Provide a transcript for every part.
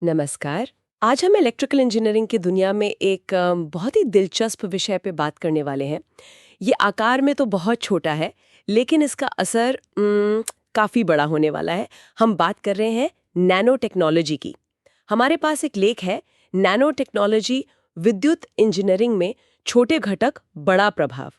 नमस्कार। आज हम इलेक्ट्रिकल इंजीनियरिंग की दुनिया में एक बहुत ही दिलचस्प विषय पे बात करने वाले हैं। ये आकार में तो बहुत छोटा है, लेकिन इसका असर काफ़ी बड़ा होने वाला है। हम बात कर रहे हैं नैनो टेक्नोलॉजी की। हमारे पास एक लेख है, नैनो टेक्नोलॉजी विद्युत इंजीनियरिंग में छोटे घटक बड़ा प्रभाव।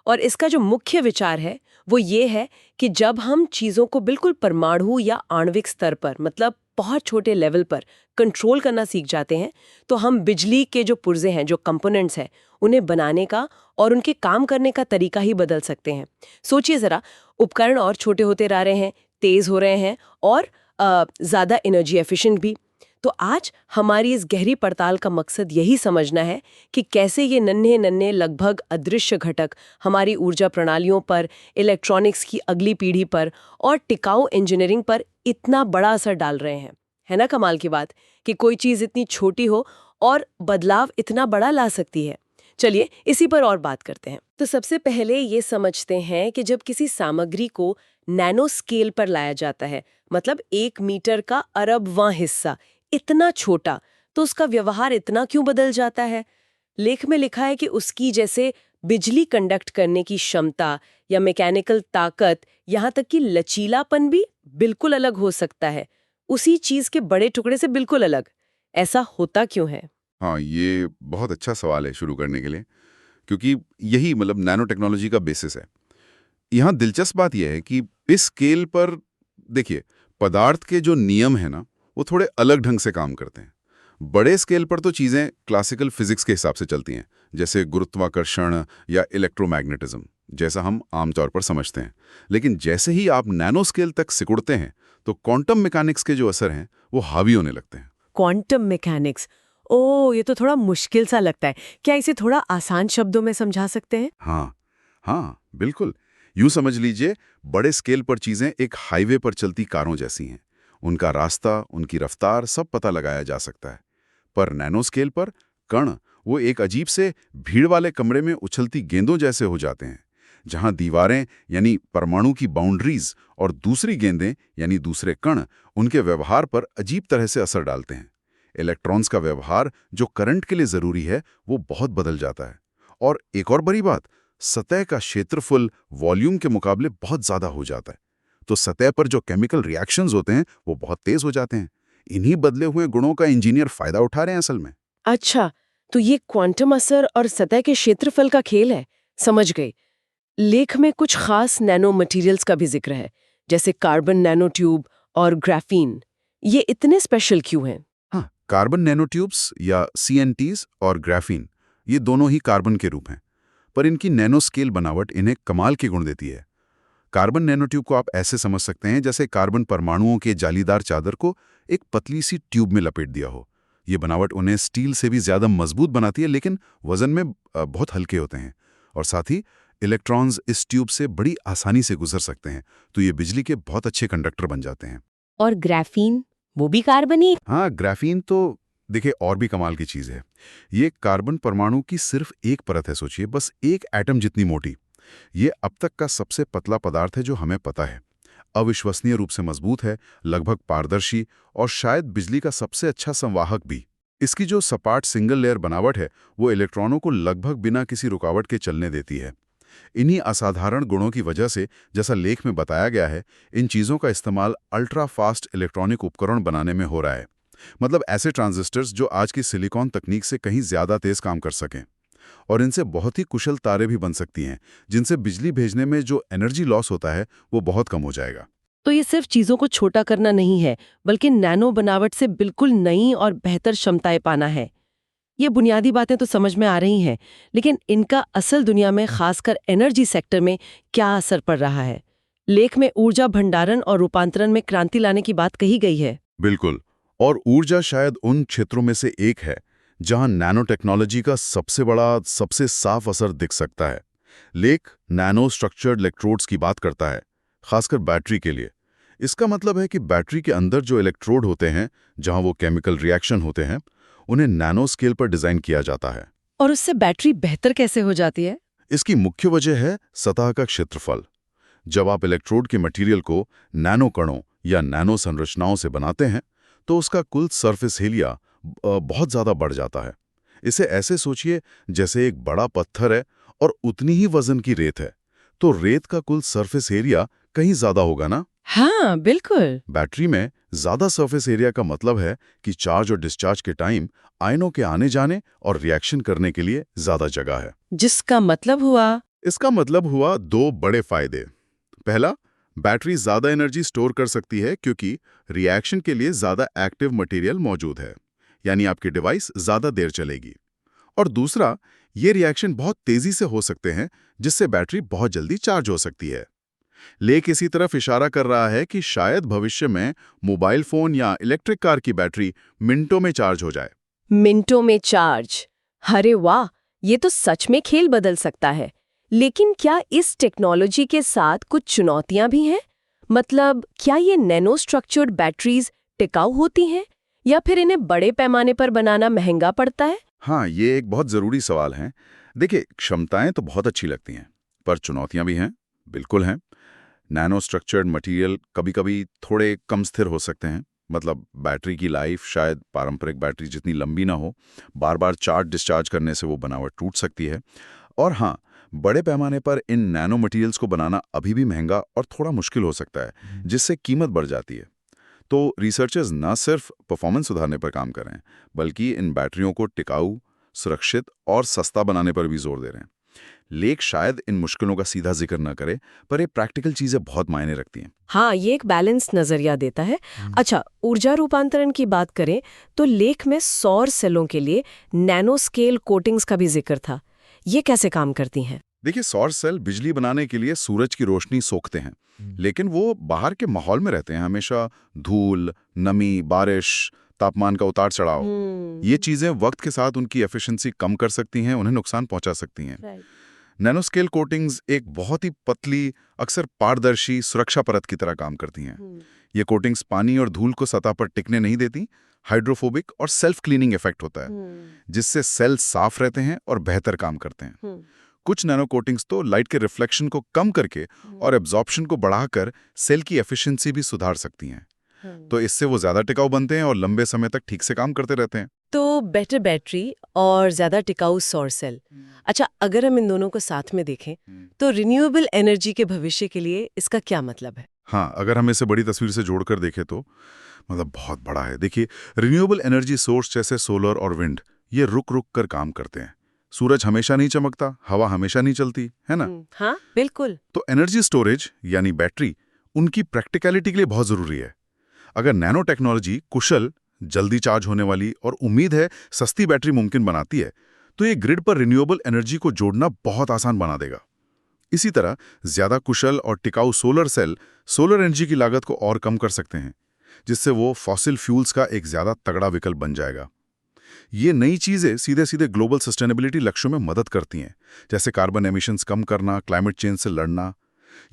और इसका जो मुख्य विचार है वो ये है कि जब हम चीज़ों को बिल्कुल परमाणु या आणविक स्तर पर, मतलब बहुत छोटे लेवल पर कंट्रोल करना सीख जाते हैं, तो हम बिजली के जो पुर्जे हैं, जो कंपोनेंट्स हैं, उन्हें बनाने का और उनके काम करने का तरीका ही बदल सकते हैं। सोचिए ज़रा, उपकरण और छोटे होते जा रहे हैं, तेज़ हो रहे हैं और ज़्यादा एनर्जी एफिशिएंट भी। तो आज हमारी इस गहरी पड़ताल का मकसद यही समझना है कि कैसे ये नन्हे नन्हे लगभग अदृश्य घटक हमारी ऊर्जा प्रणालियों पर, इलेक्ट्रॉनिक्स की अगली पीढ़ी पर और टिकाऊ इंजीनियरिंग पर इतना बड़ा असर डाल रहे हैं। है ना कमाल की बात कि कोई चीज़ इतनी छोटी हो और बदलाव इतना बड़ा ला सकती है। चलिए इसी पर और बात करते हैं। तो सबसे पहले ये समझते हैं कि जब किसी सामग्री को नैनो स्केल पर लाया जाता है, मतलब 1 मीटर का अरबवां हिस्सा, इतना छोटा, तो उसका व्यवहार इतना क्यों बदल जाता है। लेख में लिखा है कि उसकी जैसे बिजली कंडक्ट करने की क्षमता या मैकेनिकल ताकत, यहाँ तक कि लचीलापन भी बिल्कुल अलग हो सकता है, उसी चीज के बड़े टुकड़े से बिल्कुल अलग। ऐसा होता क्यों है? हाँ, ये बहुत अच्छा सवाल है शुरू करने के लिए, क्योंकि यही मतलब नैनो टेक्नोलॉजी का बेसिस है। यहाँ दिलचस्प बात यह है कि इस स्केल पर देखिए, पदार्थ के जो नियम है ना, वो थोड़े अलग ढंग से काम करते हैं। बड़े स्केल पर तो चीज़ें क्लासिकल फिजिक्स के हिसाब से चलती हैं, जैसे गुरुत्वाकर्षण या इलेक्ट्रोमैग्नेटिज्म, जैसा हम आमतौर पर समझते हैं। लेकिन जैसे ही आप नैनो स्केल तक सिकुड़ते हैं, तो क्वांटम मैकेनिक्स के जो असर हैं, वो हावी होने लगते हैं। Quantum mechanics. ओह, ये तो थोड़ा मुश्किल सा लगता है। क्या इसे थोड़ा आसान शब्दों में समझा सकते हैं? हाँ, हाँ, बिल्कुल। यूं समझ लीजिए, बड़े स्केल पर चीजें एक हाईवे पर चलती कारों जैसी हैं। उनका रास्ता, उनकी रफ्तार सब पता लगाया जा सकता है। पर नैनो स्केल पर कण वो एक अजीब से भीड़ वाले कमरे में उछलती गेंदों जैसे हो जाते हैं, जहां दीवारें यानी परमाणु की बाउंड्रीज और दूसरी गेंदें यानी दूसरे कण उनके व्यवहार पर अजीब तरह से असर डालते हैं। इलेक्ट्रॉन्स का व्यवहार जो करंट के लिए जरूरी है, वो बहुत बदल जाता है। और एक और बड़ी बात, सतह का क्षेत्रफल वॉल्यूम के मुकाबले बहुत ज्यादा हो जाता है। तो सतह पर जो केमिकल रिएक्शंस होते हैं, वो बहुत तेज हो जाते हैं। इन्हीं बदले हुए गुणों का इंजीनियर फायदा उठा रहे हैं असल में। अच्छा, तो ये क्वांटम असर और सतह के क्षेत्रफल का खेल है। समझ गई। लेख में कुछ खास नैनो मटेरियल्स का भी जिक्र है, जैसे कार्बन नैनो ट्यूब और ग्राफीन। ये इतने स्पेशल क्यों हैं? हाँ, कार्बन नैनोट्यूब्स या CNTs और ग्राफीन, ये दोनों ही कार्बन के रूप हैं, पर इनकी नैनो स्केल बनावट इन्हें कमाल के गुण देती है। कार्बन नैनोट्यूब को आप ऐसे समझ सकते हैं जैसे कार्बन परमाणुओं के जालीदार चादर को एक पतली सी ट्यूब में लपेट दिया हो। ये बनावट उन्हें स्टील से भी ज्यादा मजबूत बनाती है, लेकिन वजन में बहुत हल्के होते हैं। और साथ ही इलेक्ट्रॉन्स इस ट्यूब से बड़ी आसानी से गुजर सकते हैं, तो ये बिजली के बहुत अच्छे कंडक्टर बन जाते हैं। और ग्राफीन, वो भी कार्बन ही? हाँ, ग्राफीन तो देखिए और भी कमाल की चीज़ है। ये कार्बन परमाणु की सिर्फ एक परत है, सोचिए, बस एक एटम जितनी मोटी। ये अब तक का सबसे पतला पदार्थ है जो हमें पता है। अविश्वसनीय रूप से मजबूत है, लगभग पारदर्शी और शायद बिजली का सबसे अच्छा संवाहक भी। इसकी जो सपाट सिंगल लेयर बनावट है, वो इलेक्ट्रॉनों को लगभग बिना किसी रुकावट के चलने देती है। इन्हीं असाधारण गुणों की वजह से, जैसा लेख में बताया गया है, इन चीज़ों का इस्तेमाल अल्ट्रा फास्ट इलेक्ट्रॉनिक उपकरण बनाने में हो रहा है। मतलब ऐसे ट्रांजिस्टर्स जो आज की सिलिकॉन तकनीक से कहीं ज़्यादा तेज काम कर सकें। और इनसे बहुत ही कुशल तारें भी बन सकती हैं, जिनसे बिजली भेजने में जो एनर्जी लॉस होता है, वो बहुत कम हो जाएगा। तो ये सिर्फ चीजों को छोटा करना नहीं है, बल्कि नैनो बनावट से बिल्कुल नई और बेहतर क्षमताएं पाना है। ये बुनियादी बातें तो समझ में आ रही हैं, लेकिन इनका असल दुनिया में, खासकर एनर्जी सेक्टर में क्या असर पड़ रहा है? लेख में ऊर्जा भंडारण और रूपांतरण में क्रांति लाने की बात कही गई है। बिल्कुल। और ऊर्जा शायद उन क्षेत्रों में से एक है जहां नैनो टेक्नोलॉजी का सबसे बड़ा, सबसे साफ असर दिख सकता है। लेख नैनो स्ट्रक्चर्ड इलेक्ट्रोड्स की बात करता है, खासकर बैटरी के लिए। इसका मतलब है कि बैटरी के अंदर जो इलेक्ट्रोड होते हैं, जहां वो केमिकल रिएक्शन होते हैं, उन्हें नैनो स्केल पर डिजाइन किया जाता है। और उससे बैटरी बेहतर कैसे हो जाती है? इसकी मुख्य वजह है सतह का क्षेत्रफल। जब आप इलेक्ट्रोड के मटेरियल को नैनो कणों या नैनो संरचनाओं से बनाते हैं, तो उसका कुल सरफेस एरिया बहुत ज़्यादा बढ़ जाता है। इसे ऐसे सोचिए जैसे एक बड़ा पत्थर है और उतनी ही वजन की रेत है, तो रेत का कुल सरफेस एरिया कहीं ज़्यादा होगा ना। हाँ बिल्कुल। बैटरी में ज़्यादा सरफेस एरिया का मतलब है कि चार्ज और डिस्चार्ज के टाइम आयनों के आने जाने और रिएक्शन करने के लिए ज़्यादा जगह है। जिसका मतलब हुआ। इसका मतलब हुआ दो बड़े फायदे। पहला, बैटरी ज़्यादा एनर्जी स्टोर कर सकती है क्योंकि रिएक्शन के लिए ज़्यादा एक्टिव मटेरियल मौजूद है, यानी आपकी डिवाइस ज़्यादा देर चलेगी। और दूसरा, ये रिएक्शन बहुत तेज़ी से हो सकते हैं जिससे बैटरी बहुत जल्दी चार्ज हो सकती है। लेक इसी तरफ इशारा कर रहा है कि शायद भविष्य में मोबाइल फ़ोन या इलेक्ट्रिक कार की बैटरी मिनटों में चार्ज हो जाए। मिनटों में चार्ज। अरे वाह, ये तो सच में खेल बदल सकता है। लेकिन क्या इस टेक्नोलॉजी के साथ कुछ चुनौतियां भी हैं? मतलब क्या ये नैनो स्ट्रक्चर्ड बैटरीज टिकाऊ होती हैं या फिर इन्हें बड़े पैमाने पर बनाना महंगा पड़ता है? हाँ, ये एक बहुत ज़रूरी सवाल है। देखिए, क्षमताएं तो बहुत अच्छी लगती हैं, पर चुनौतियां भी हैं, बिल्कुल हैं। नैनो स्ट्रक्चर्ड मटेरियल कभी-कभी थोड़े कम स्थिर हो सकते हैं। मतलब बैटरी की लाइफ शायद पारंपरिक बैटरी जितनी लंबी ना हो, बार-बार चार्ज डिस्चार्ज करने से वो बनावट टूट सकती है। और हाँ, बड़े पैमाने पर इन नैनो मटेरियल्स को बनाना अभी भी महंगा और थोड़ा मुश्किल हो सकता है, जिससे कीमत बढ़ जाती है। तो रिसर्चर्स न सिर्फ परफॉर्मेंस सुधारने पर काम कर रहे हैं, बल्कि इन बैटरियों को टिकाऊ, सुरक्षित और सस्ता बनाने पर भी जोर दे रहे हैं। लेक शायद इन मुश्किलों का सीधा जिक्र न करे, पर ये प्रैक्टिकल चीजें बहुत मायने रखती हैं। हाँ, ये एक बैलेंस नजरिया देता है। अच्छा, ऊर्जा रूपांतरण की बात करें तो लेख में सौर सेलों के लिए नैनो स्केल कोटिंग्स का भी जिक्र था। ये कैसे काम करती हैं? देखिए, सौर सेल बिजली बनाने के लिए सूरज की रोशनी सोखते हैं, लेकिन वो बाहर के माहौल में रहते हैं, हमेशा धूल, नमी, बारिश, तापमान का उतार चढ़ाव। ये चीजें वक्त के साथ उनकी एफिशिएंसी कम कर सकती हैं, उन्हें नुकसान पहुंचा सकती हैं। नैनोस्केल कोटिंग्स एक बहुत ही पतली, अक्सर पारदर्शी सुरक्षा परत की तरह काम करती हैं। ये कोटिंग्स पानी और धूल को सतह पर टिकने नहीं देती, हाइड्रोफोबिक और सेल्फ क्लीनिंग इफेक्ट होता है, जिससे सेल साफ रहते हैं और बेहतर काम करते हैं। कुछ नैनो कोटिंग्स तो लाइट के रिफ्लेक्शन को कम करके और एब्जॉर्प्शन को बढ़ाकर सेल की एफिशिएंसी भी सुधार सकती हैं। तो इससे वो ज्यादा टिकाऊ बनते हैं और लंबे समय तक ठीक से काम करते रहते हैं। तो बेटर बैटरी और ज्यादा टिकाऊ सौर सेल। अच्छा, अगर हम इन दोनों को साथ में देखें तो रिन्यूएबल एनर्जी के भविष्य के लिए इसका क्या मतलब है? हाँ, अगर हम इसे बड़ी तस्वीर से जोड़कर देखें तो मतलब बहुत बड़ा है। देखिए, रिन्यूएबल एनर्जी सोर्स जैसे सोलर और विंड, ये रुक रुक कर काम करते हैं। सूरज हमेशा नहीं चमकता, हवा हमेशा नहीं चलती, है ना? हाँ बिल्कुल। तो एनर्जी स्टोरेज यानी बैटरी उनकी प्रैक्टिकलिटी के लिए बहुत जरूरी है। अगर नैनो टेक्नोलॉजी कुशल, जल्दी चार्ज होने वाली और उम्मीद है सस्ती बैटरी मुमकिन बनाती है, तो ये ग्रिड पर रिन्यूएबल एनर्जी को जोड़ना बहुत आसान बना देगा। इसी तरह ज्यादा कुशल और टिकाऊ सोलर सेल सोलर एनर्जी की लागत को और कम कर सकते हैं, जिससे वो फॉसिल फ्यूल्स का एक ज्यादा तगड़ा विकल्प बन जाएगा। ये नई चीजें सीधे सीधे ग्लोबल सस्टेनेबिलिटी लक्ष्यों में मदद करती हैं, जैसे कार्बन एमिशंस कम करना, क्लाइमेट चेंज से लड़ना।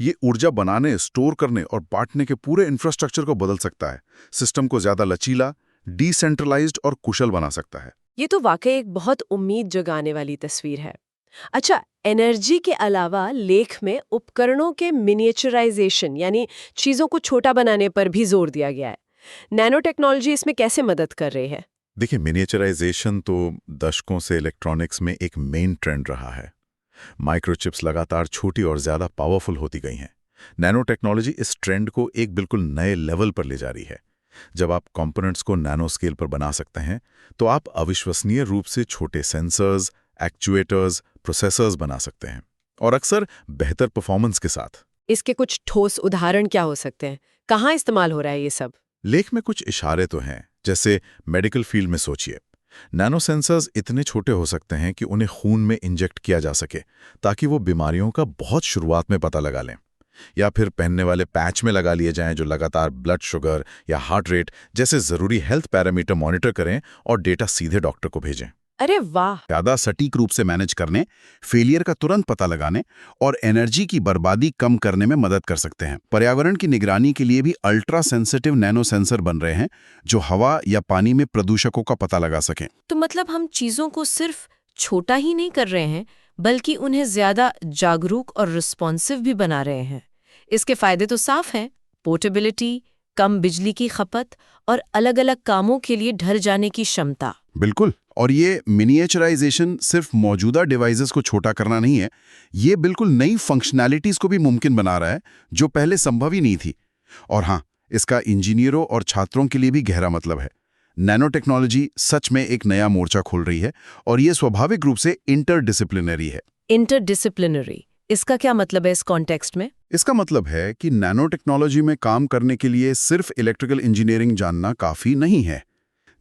ये ऊर्जा बनाने, स्टोर करने और बांटने के पूरे इंफ्रास्ट्रक्चर को बदल सकता है, सिस्टम को ज्यादा लचीला, डिसेंट्रलाइज्ड और कुशल बना सकता है। ये तो वाकई एक बहुत उम्मीद जगाने वाली तस्वीर है। अच्छा, एनर्जी के अलावा लेख में उपकरणों के मिनिएचराइजेशन यानी चीजों को छोटा बनाने पर भी जोर दिया गया है। नैनो टेक्नोलॉजी इसमें कैसे मदद कर रही है? देखिए, मिनिएचराइजेशन तो दशकों से इलेक्ट्रॉनिक्स में एक मेन ट्रेंड रहा है। माइक्रोचिप्स लगातार छोटी और ज्यादा पावरफुल होती गई हैं। नैनो टेक्नोलॉजी इस ट्रेंड को एक बिल्कुल नए लेवल पर ले जा रही है। जब आप कंपोनेंट्स को नैनो स्केल पर बना सकते हैं, तो आप अविश्वसनीय रूप से छोटे सेंसर्स, एक्चुएटर्स, प्रोसेसर्स बना सकते हैं, और अक्सर बेहतर परफॉर्मेंस के साथ। इसके कुछ ठोस उदाहरण क्या हो सकते हैं? कहाँ इस्तेमाल हो रहा है ये सब? लेख में कुछ इशारे तो हैं, जैसे मेडिकल फील्ड में सोचिए। नैनो सेंसर्स इतने छोटे हो सकते हैं कि उन्हें खून में इंजेक्ट किया जा सके, ताकि वो बीमारियों का बहुत शुरुआत में पता लगा लें। या फिर पहनने वाले पैच में लगा लिए जाएं, जो लगातार ब्लड शुगर या हार्ट रेट जैसे जरूरी हेल्थ पैरामीटर मॉनिटर करें और डेटा सीधे डॉक्टर को भेजें। अरे वाह! ज्यादा सटीक रूप से मैनेज करने, फेलियर का तुरंत पता लगाने और एनर्जी की बर्बादी कम करने में मदद कर सकते हैं। पर्यावरण की निगरानी के लिए भी अल्ट्रा सेंसिटिव नैनो सेंसर बन रहे हैं, जो हवा या पानी में प्रदूषकों का पता लगा सकें। तो मतलब हम चीजों को सिर्फ छोटा ही नहीं कर रहे हैं, बल्कि उन्हें ज्यादा जागरूक और रिस्पॉन्सिव भी बना रहे हैं। इसके फायदे तो साफ हैं: पोर्टेबिलिटी, कम बिजली की खपत और अलग-अलग कामों के लिए ढल जाने की क्षमता। बिल्कुल। और ये मिनिएचराइजेशन सिर्फ मौजूदा डिवाइसेस को छोटा करना नहीं है, ये बिल्कुल नई फंक्शनैलिटीज को भी मुमकिन बना रहा है जो पहले संभव ही नहीं थी। और हाँ, इसका इंजीनियरों और छात्रों के लिए भी गहरा मतलब है। नैनो टेक्नोलॉजी सच में एक नया मोर्चा खोल रही है और ये स्वाभाविक रूप से इंटरडिसिप्लिनरी है। इंटरडिसिप्लिनरी, इसका क्या मतलब है इस कॉन्टेक्स्ट में? इसका मतलब है कि नैनो टेक्नोलॉजी में काम करने के लिए सिर्फ इलेक्ट्रिकल इंजीनियरिंग जानना काफी नहीं है।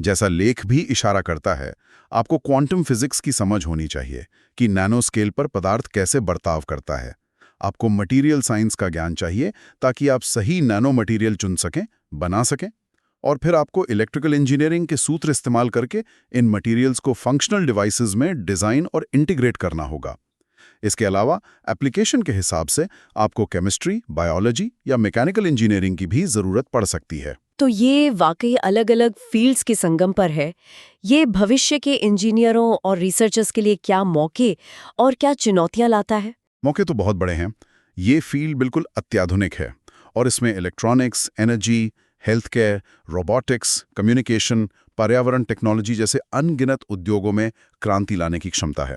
जैसा लेख भी इशारा करता है, आपको क्वांटम फिजिक्स की समझ होनी चाहिए कि नैनो स्केल पर पदार्थ कैसे बर्ताव करता है। आपको मटेरियल साइंस का ज्ञान चाहिए ताकि आप सही नैनो मटेरियल चुन सकें, बना सकें। और फिर आपको इलेक्ट्रिकल इंजीनियरिंग के सूत्र इस्तेमाल करके इन मटेरियल्स को फंक्शनल डिवाइसेस में डिज़ाइन और इंटीग्रेट करना होगा। इसके अलावा एप्लीकेशन के हिसाब से आपको केमिस्ट्री, बायोलॉजी या मैकेनिकल इंजीनियरिंग की भी ज़रूरत पड़ सकती है। तो ये वाकई अलग-अलग फील्ड्स के संगम पर है। ये भविष्य के इंजीनियरों और रिसर्चर्स के लिए क्या मौके और क्या चुनौतियां लाता है? मौके तो बहुत बड़े हैं। ये फील्ड बिल्कुल अत्याधुनिक है और इसमें electronics, energy, health care, robotics, communication, पर्यावरण टेक्नोलॉजी जैसे अनगिनत उद्योगों में क्रांति लाने की क्षमता है।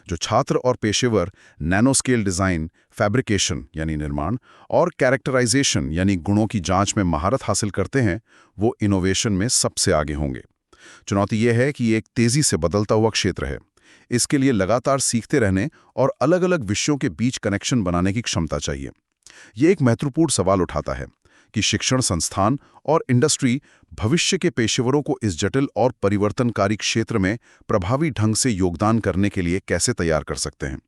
जो छात्र और पेशेवर नैनो स्केल डिज़ाइन, फैब्रिकेशन यानी निर्माण और कैरेक्टराइजेशन यानी गुणों की जांच में महारत हासिल करते हैं, वो इनोवेशन में सबसे आगे होंगे। चुनौती ये है कि ये एक तेज़ी से बदलता हुआ क्षेत्र है। इसके लिए लगातार सीखते रहने और अलग-अलग विषयों के बीच कनेक्शन बनाने की क्षमता चाहिए। ये एक महत्वपूर्ण सवाल उठाता है कि शिक्षण संस्थान और इंडस्ट्री भविष्य के पेशेवरों को इस जटिल और परिवर्तनकारी क्षेत्र में प्रभावी ढंग से योगदान करने के लिए कैसे तैयार कर सकते हैं।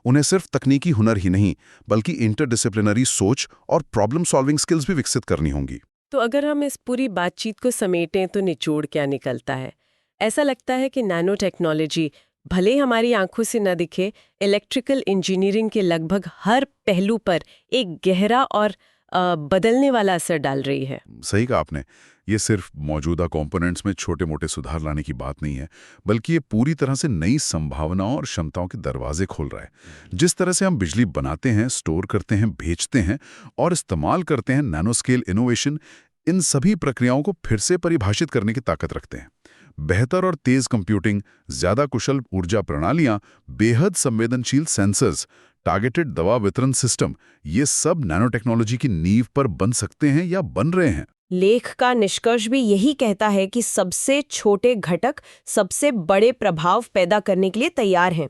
उन्हें सिर्फ तकनीकी हुनर ही नहीं, बल्कि इंटरडिसिप्लिनरी सोच और प्रॉब्लम सॉल्विंग स्किल्स भी विकसित करनी होंगी। तो अगर हम इस पूरी बातचीत को समेटें तो निचोड़ क्या निकलता है? ऐसा लगता है कि नैनो टेक्नोलॉजी भले ही हमारी आंखों से न दिखे, इलेक्ट्रिकल इंजीनियरिंग के लगभग हर पहलू पर एक गहरा और बदलने वाला असर डाल रही है। सही कहा आपने। ये सिर्फ मौजूदा कंपोनेंट्स में छोटे-मोटे सुधार लाने की बात नहीं है, बल्कि ये पूरी तरह से नई संभावनाओं और क्षमताओं के दरवाजे खोल रहा है। जिस तरह से हम बिजली बनाते हैं, स्टोर करते हैं, बेचते हैं और इस्तेमाल करते हैं, नैनो स्केल इनोवेशन इन सभी प्रक्रियाओं को फिर से परिभाषित करने की ताकत रखते हैं। बेहतर और तेज कंप्यूटिंग, ज्यादा कुशल ऊर्जा प्रणालियां, बेहद संवेदनशील सेंसर्स, टारगेटेड दवा वितरण सिस्टम, ये सब नैनो टेक्नोलॉजी की नींव पर बन सकते हैं या बन रहे हैं। लेख का निष्कर्ष भी यही कहता है कि सबसे छोटे घटक सबसे बड़े प्रभाव पैदा करने के लिए तैयार हैं।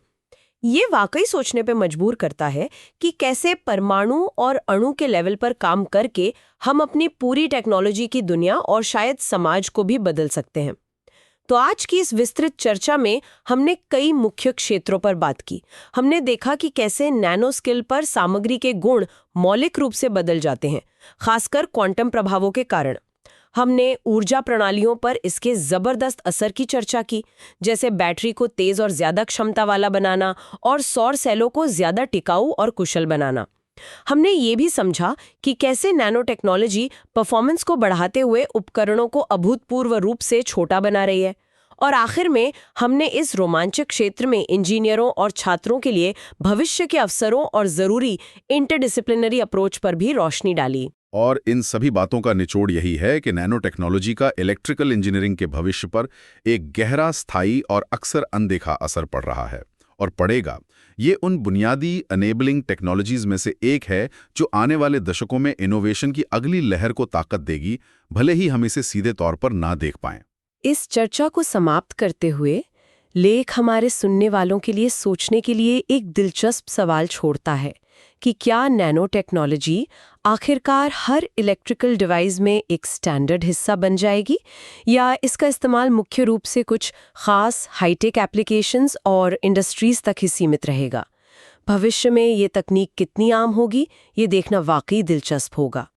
ये वाकई सोचने पे मजबूर करता है कि कैसे परमाणु और अणु के लेवल पर काम करके हम अपनी पूरी टेक्नोलॉजी की दुनिया और शायद समाज को भी बदल सकते हैं। तो आज की इस विस्तृत चर्चा में हमने कई मुख्य क्षेत्रों पर बात की। हमने देखा कि कैसे नैनो स्केल पर सामग्री के गुण मौलिक रूप से बदल जाते हैं, खासकर क्वांटम प्रभावों के कारण। हमने ऊर्जा प्रणालियों पर इसके जबरदस्त असर की चर्चा की, जैसे बैटरी को तेज और ज्यादा क्षमता वाला बनाना और सौर सेलों को ज्यादा टिकाऊ और कुशल बनाना। हमने ये भी समझा कि कैसे नैनो टेक्नोलॉजी परफॉर्मेंस को बढ़ाते हुए उपकरणों को अभूतपूर्व रूप से छोटा बना रही है। और आखिर में हमने इस रोमांचक क्षेत्र में इंजीनियरों और छात्रों के लिए भविष्य के अवसरों और जरूरी इंटरडिसिप्लिनरी अप्रोच पर भी रोशनी डाली। और इन सभी बातों का निचोड़ यही है कि नैनो टेक्नोलॉजी का इलेक्ट्रिकल इंजीनियरिंग के भविष्य पर एक गहरा, स्थायी और अक्सर अनदेखा असर पड़ रहा है और पड़ेगा। ये उन बुनियादी अनेबलिंग टेक्नोलॉजीज में से एक है जो आने वाले दशकों में इनोवेशन की अगली लहर को ताकत देगी, भले ही हम इसे सीधे तौर पर ना देख पाएं। इस चर्चा को समाप्त करते हुए लेख हमारे सुनने वालों के लिए सोचने के लिए एक दिलचस्प सवाल छोड़ता है कि क्या नैनो टेक्नोलॉजी आखिरकार हर इलेक्ट्रिकल डिवाइस में एक स्टैंडर्ड हिस्सा बन जाएगी, या इसका इस्तेमाल मुख्य रूप से कुछ खास हाईटेक एप्लीकेशंस और इंडस्ट्रीज तक ही सीमित रहेगा? भविष्य में ये तकनीक कितनी आम होगी, ये देखना वाकई दिलचस्प होगा।